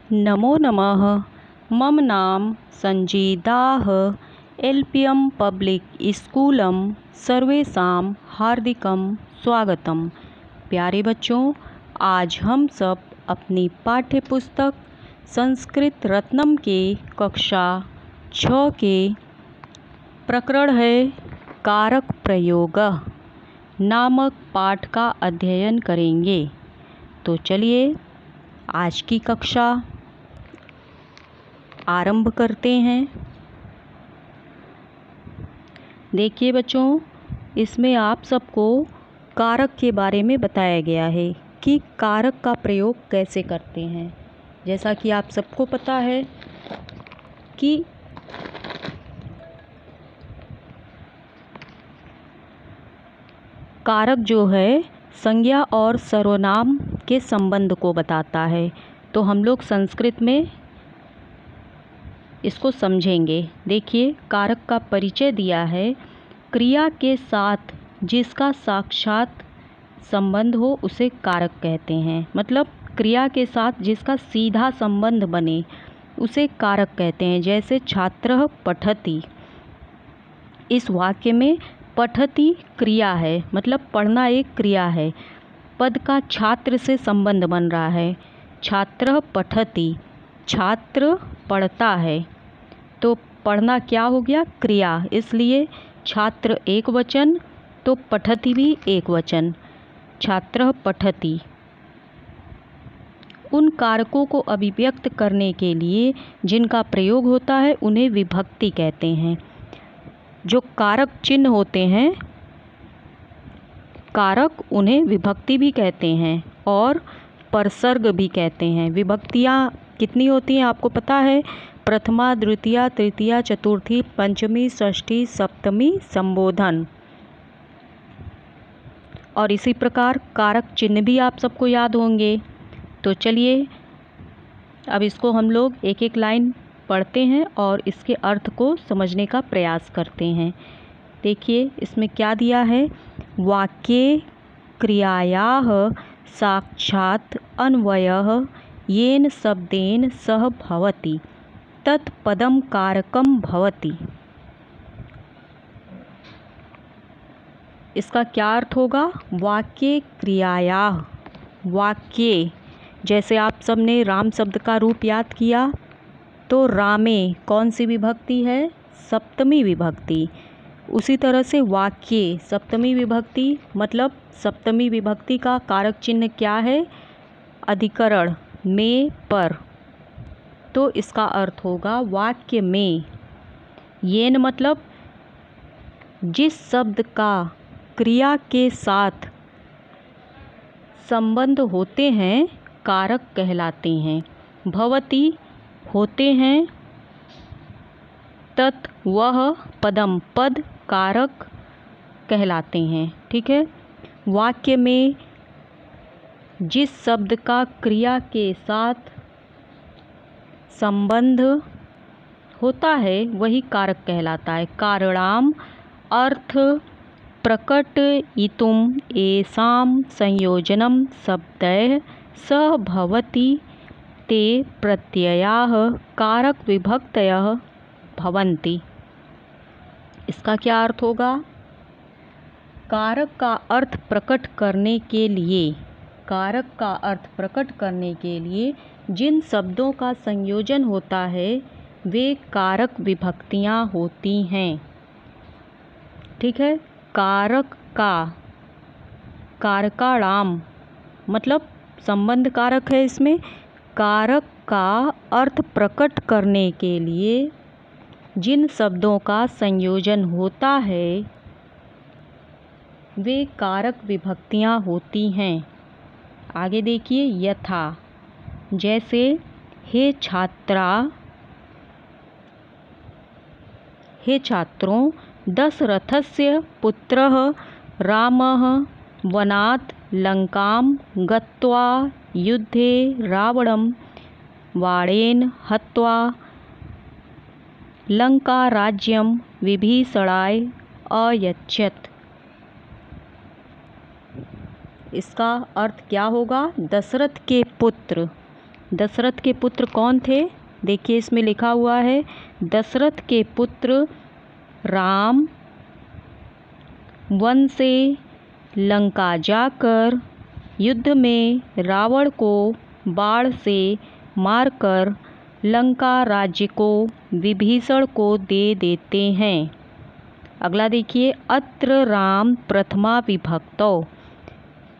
नमो नमः। मम नाम संजीदाः एल्पियम पब्लिक स्कूलम सर्वेषां हार्दिकं स्वागतम। प्यारे बच्चों, आज हम सब अपनी पाठ्य पुस्तक संस्कृत रत्नम के कक्षा 6 के प्रकरण है कारक प्रयोग नामक पाठ का अध्ययन करेंगे। तो चलिए आज की कक्षा आरंभ करते हैं। देखिए बच्चों, इसमें आप सबको कारक के बारे में बताया गया है कि कारक का प्रयोग कैसे करते हैं। जैसा कि आप सबको पता है कि कारक जो है संज्ञा और सर्वनाम के संबंध को बताता है। तो हम लोग संस्कृत में इसको समझेंगे। देखिए, कारक का परिचय दिया है, क्रिया के साथ जिसका साक्षात संबंध हो उसे कारक कहते हैं। मतलब क्रिया के साथ जिसका सीधा संबंध बने उसे कारक कहते हैं। जैसे छात्रः पठति, इस वाक्य में पठति क्रिया है, मतलब पढ़ना एक क्रिया है। पद का छात्र से संबंध बन रहा है। छात्रः पठति, छात्र पढ़ता है, तो पढ़ना क्या हो गया? क्रिया। इसलिए छात्र एक वचन तो पठति भी एक वचन। छात्रः पठति। उन कारकों को अभिव्यक्त करने के लिए जिनका प्रयोग होता है उन्हें विभक्ति कहते हैं। जो कारक चिन्ह होते हैं कारक, उन्हें विभक्ति भी कहते हैं और परसर्ग भी कहते हैं। विभक्तियाँ कितनी होती हैं आपको पता है? प्रथमा, द्वितीया, तृतीया, चतुर्थी, पंचमी, षष्ठी, सप्तमी, संबोधन। और इसी प्रकार कारक चिन्ह भी आप सबको याद होंगे। तो चलिए अब इसको हम लोग एक एक लाइन पढ़ते हैं और इसके अर्थ को समझने का प्रयास करते हैं। देखिए इसमें क्या दिया है। वाक्ये क्रियायाः साक्षात् अन्वयः येन शब्देन सह भवति तत् पदं कारकं भवति। इसका क्या अर्थ होगा? वाक्ये क्रियायाः, वाक्ये जैसे आप सब ने राम शब्द का रूप याद किया, तो रामे कौन सी विभक्ति है? सप्तमी विभक्ति। उसी तरह से वाक्ये सप्तमी विभक्ति, मतलब सप्तमी विभक्ति का कारक चिन्ह क्या है? अधिकरण में, पर। तो इसका अर्थ होगा वाक्य में। येन मतलब जिस शब्द का क्रिया के साथ संबंध होते हैं कारक कहलाते हैं। भवति होते हैं, तत् वह पदम पद कारक कहलाते हैं। ठीक है। वाक्य में जिस शब्द का क्रिया के साथ संबंध होता है वही कारक कहलाता है। कारणाम अर्थ प्रकटयितुम येषां संयोजनं शब्दैः सह भवति ते प्रत्ययाः कारक विभक्तयः भवन्ति। इसका क्या अर्थ होगा? कारक का अर्थ प्रकट करने के लिए, कारक का अर्थ प्रकट करने के लिए जिन शब्दों का संयोजन होता है वे कारक विभक्तियाँ होती हैं। ठीक है। कारक का, कारकाणाम मतलब संबंध कारक है। इसमें कारक का अर्थ प्रकट करने के लिए जिन शब्दों का संयोजन होता है वे कारक विभक्तियाँ होती हैं। आगे देखिए, यथा जैसे हे छात्रा, हे छात्रों, दशरथस्य पुत्रः रामः वनात् लंकां गत्वा युद्धे रावणं बाणेन हत्वा लंकाराज्यं विभीषणाय अयच्छत्। इसका अर्थ क्या होगा? दशरथ के पुत्र दशरथ के पुत्र कौन थे? देखिए इसमें लिखा हुआ है, दशरथ के पुत्र राम वन से लंका जाकर युद्ध में रावण को बाण से मारकर लंका राज्य को विभीषण को दे देते हैं। अगला देखिए, अत्र राम प्रथमा विभक्तो।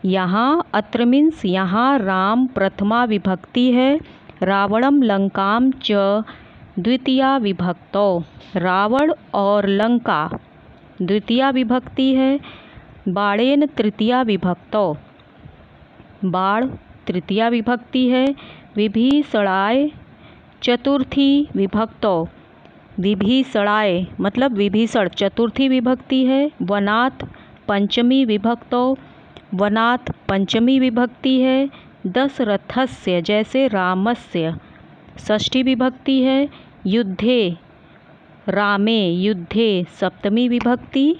यहाँ अत्र मीन्स यहाँ राम प्रथमा विभक्ति है, रावणम लंकाम च द्वितीया विभक्तो। रावण और लंका द्वितीया विभक्ति है, बाणेन तृतीया विभक्तो। बाण तृतीया विभक्ति है, विभीषणाय चतुर्थी विभक्तो। विभीषणाय मतलब विभीषण चतुर्थी विभक्ति है, वनात् पंचमी विभक्तो। वनात् पंचमी विभक्ति है, दशरथस्य जैसे रामस्य षष्ठी विभक्ति है, युद्धे रामे युद्धे सप्तमी विभक्ति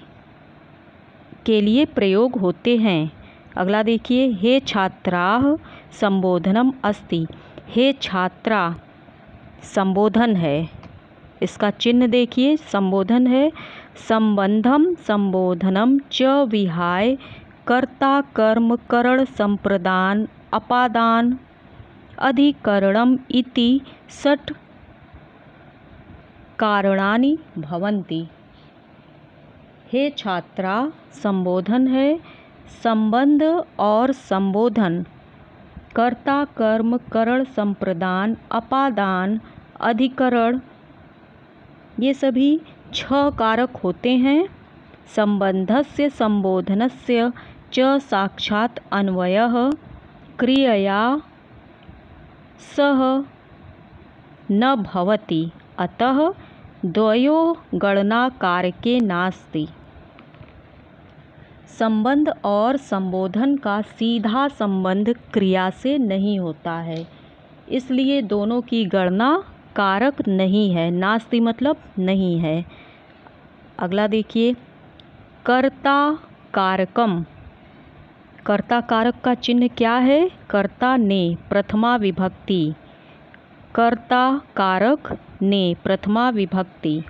के लिए प्रयोग होते हैं। अगला देखिए, हे छात्राः संबोधनम अस्ति। हे छात्रा संबोधन है, इसका चिन्ह देखिए, संबोधन है। संबंधम संबोधनम च विहाय कर्ता कर्म करण संप्रदान अपादान अधिकरणम इति षट् कारणानि भवन्ति। हे छात्रा संबोधन है, संबंध और संबोधन, कर्ता कर्म करण संप्रदान अपादान अधिकरण, ये सभी 6 कारक होते हैं। संबंधस्य संबोधनस्य च साक्षात् अन्वयः क्रियया सह न भवति, अतः द्वयोः गणना कारके नास्ति। संबंध और संबोधन का सीधा संबंध क्रिया से नहीं होता है, इसलिए दोनों की गणना कारक नहीं है। नास्ति मतलब नहीं है। अगला देखिए, कर्ता कारकम। कर्ता कारक का चिन्ह क्या है? कर्ता ने प्रथमा विभक्ति, कर्ता कारक ने प्रथमा विभक्ति।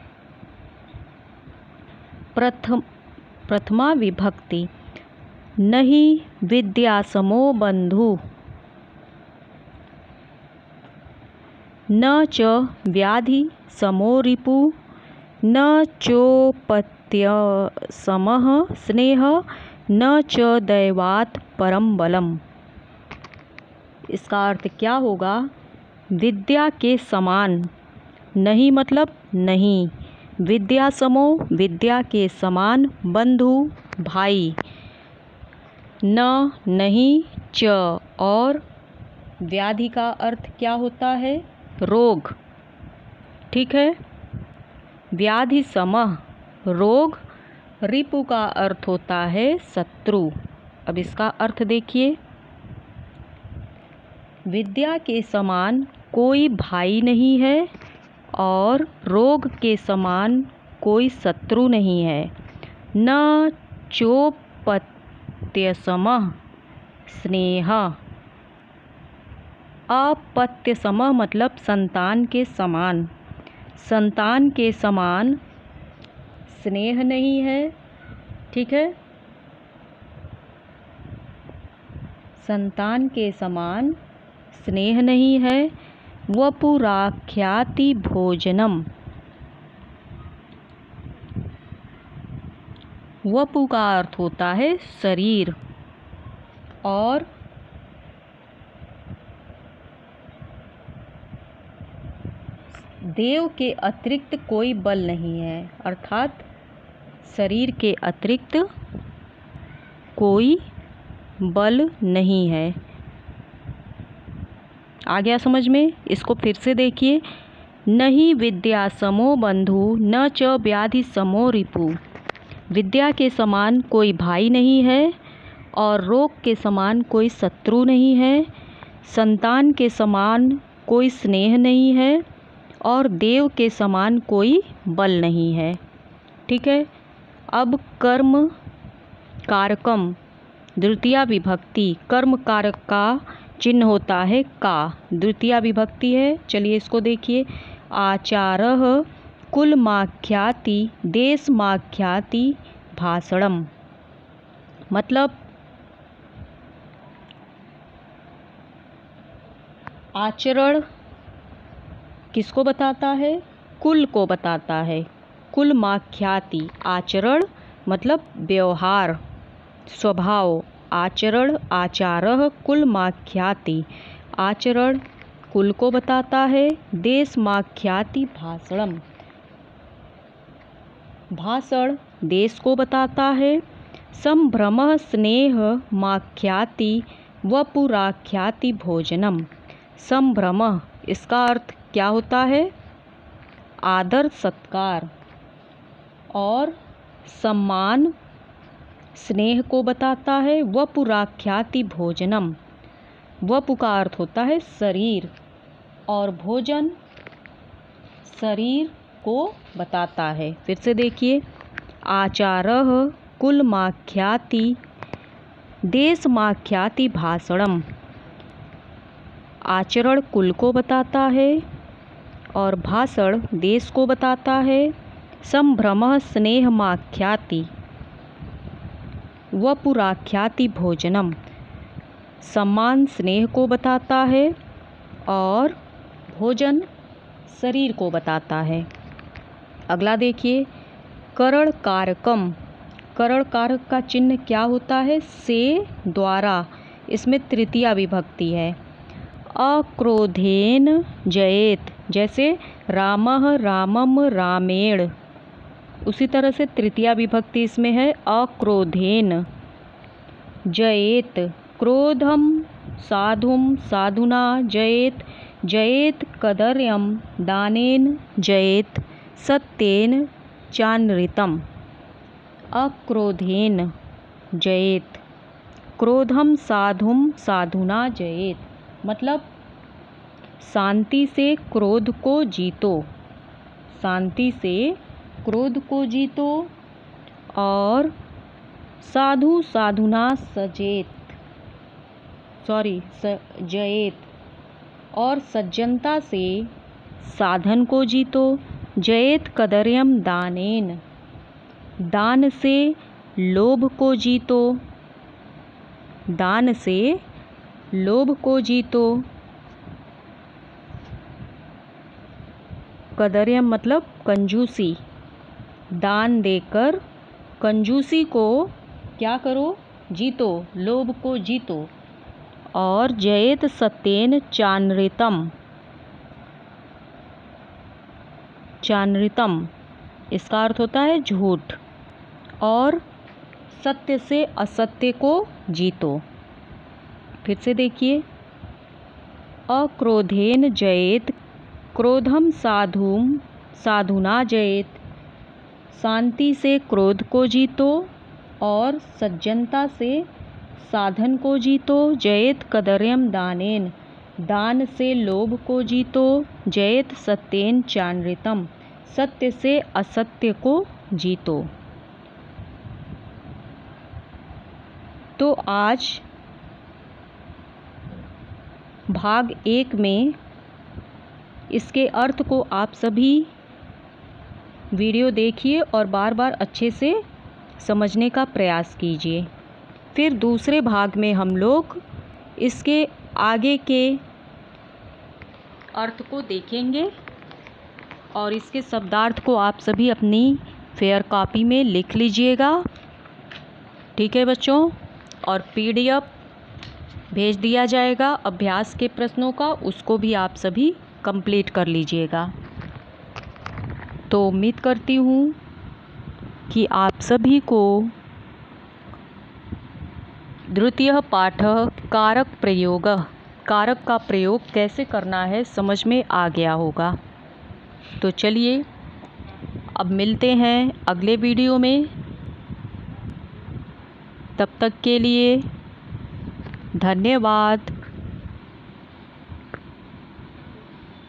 प्रथमा विभक्ति, नहीं विद्यासमो बंधु, न च व्याधि समो रिपु, न चोपत्य समः स्नेह, न च दैवात् परम बलम। इसका अर्थ क्या होगा? विद्या के समान, नहीं मतलब नहीं, विद्या समो विद्या के समान, बंधु भाई, न नहीं, च और व्याधि का अर्थ क्या होता है? रोग। ठीक है, व्याधि समः रोग, रिपु का अर्थ होता है शत्रु। अब इसका अर्थ देखिए, विद्या के समान कोई भाई नहीं है और रोग के समान कोई शत्रु नहीं है। न चोपत्यसमः स्नेह, अपत्यसमः मतलब संतान के समान, संतान के समान स्नेह नहीं है। ठीक है, संतान के समान स्नेह नहीं है। वपुराख्याति भोजनम, वपु का अर्थ होता है शरीर और देव के अतिरिक्त कोई बल नहीं है, अर्थात शरीर के अतिरिक्त कोई बल नहीं है। आ गया समझ में? इसको फिर से देखिए, नहीं विद्या समो बंधु, न च व्याधि समो रिपु। विद्या के समान कोई भाई नहीं है और रोग के समान कोई शत्रु नहीं है। संतान के समान कोई स्नेह नहीं है और देव के समान कोई बल नहीं है। ठीक है, अब कर्म कारकम द्वितीया विभक्ति, कर्म कारक का चिन्ह होता है का, द्वितीया विभक्ति है। चलिए इसको देखिए, आचारः कुलमाख्याति देशमाख्याति भाषणम, मतलब आचरण किसको बताता है? कुल को बताता है। कुलमाख्याति, आचरण मतलब व्यवहार, स्वभाव। आचरण, आचारः कुलमाख्याति, आचरण कुल को बताता है। देशमाख्याति भाषणम, भाषण देश को बताता है। संभ्रमः स्नेहमाख्याति वपुराख्याति भोजनम, संभ्रमः इसका अर्थ क्या होता है? आदर सत्कार, और सम्मान स्नेह को बताता है। वपुराख्याति भोजनम, वपु का अर्थ होता है शरीर, और भोजन शरीर को बताता है। फिर से देखिए, आचारः कुलमाख्याति देशमाख्याति भाषणम, आचरण कुल को बताता है और भाषण देश को बताता है। संभ्रमः स्नेहमाख्याति वपुराख्याति भोजनम, सम्मान स्नेह को बताता है और भोजन शरीर को बताता है। अगला देखिए, करण कारकम, करण कारक का चिन्ह क्या होता है? से, द्वारा, इसमें तृतीया विभक्ति है। अक्रोधेन जयेत, जैसे रामः रामम रामेण, उसी तरह से तृतीया विभक्ति इसमें है अक्रोधेन। जयेत, क्रोधम साधुम साधुना जयेत, जयेत कदर्यम दानेन जयेत, सत्येन चानृतम। अक्रोधेन जयेत, क्रोधम साधुम साधुना जयेत, मतलब शांति से क्रोध को जीतो, शांति से क्रोध को जीतो। और साधु साधुना सजेत, जयेत, और सज्जनता से साधन को जीतो। जयेत कदर्यम दानेन, दान से लोभ को जीतो, दान से लोभ को जीतो। कदर्यम मतलब कंजूसी, दान देकर कंजूसी को क्या करो? जीतो, लोभ को जीतो। और जयेत सत्येन चानृतम, चानृतम इसका अर्थ होता है झूठ, और सत्य से असत्य को जीतो। फिर से देखिए, अक्रोधेन जयेत, क्रोधम साधुम साधुना जयेत, शांति से क्रोध को जीतो और सज्जनता से साधन को जीतो। जयेत कदर्यम दानेन, दान से लोभ को जीतो। जयेत सत्येन चानृतम, सत्य से असत्य को जीतो। तो आज भाग 1 में इसके अर्थ को आप सभी वीडियो देखिए और बार बार अच्छे से समझने का प्रयास कीजिए। फिर दूसरे भाग में हम लोग इसके आगे के अर्थ को देखेंगे और इसके शब्दार्थ को आप सभी अपनी फेयर कॉपी में लिख लीजिएगा। ठीक है बच्चों, और PDF भेज दिया जाएगा अभ्यास के प्रश्नों का, उसको भी आप सभी कंप्लीट कर लीजिएगा। तो उम्मीद करती हूँ कि आप सभी को द्वितीय पाठ कारक प्रयोग, कारक का प्रयोग कैसे करना है समझ में आ गया होगा। तो चलिए अब मिलते हैं अगले वीडियो में। तब तक के लिए धन्यवाद।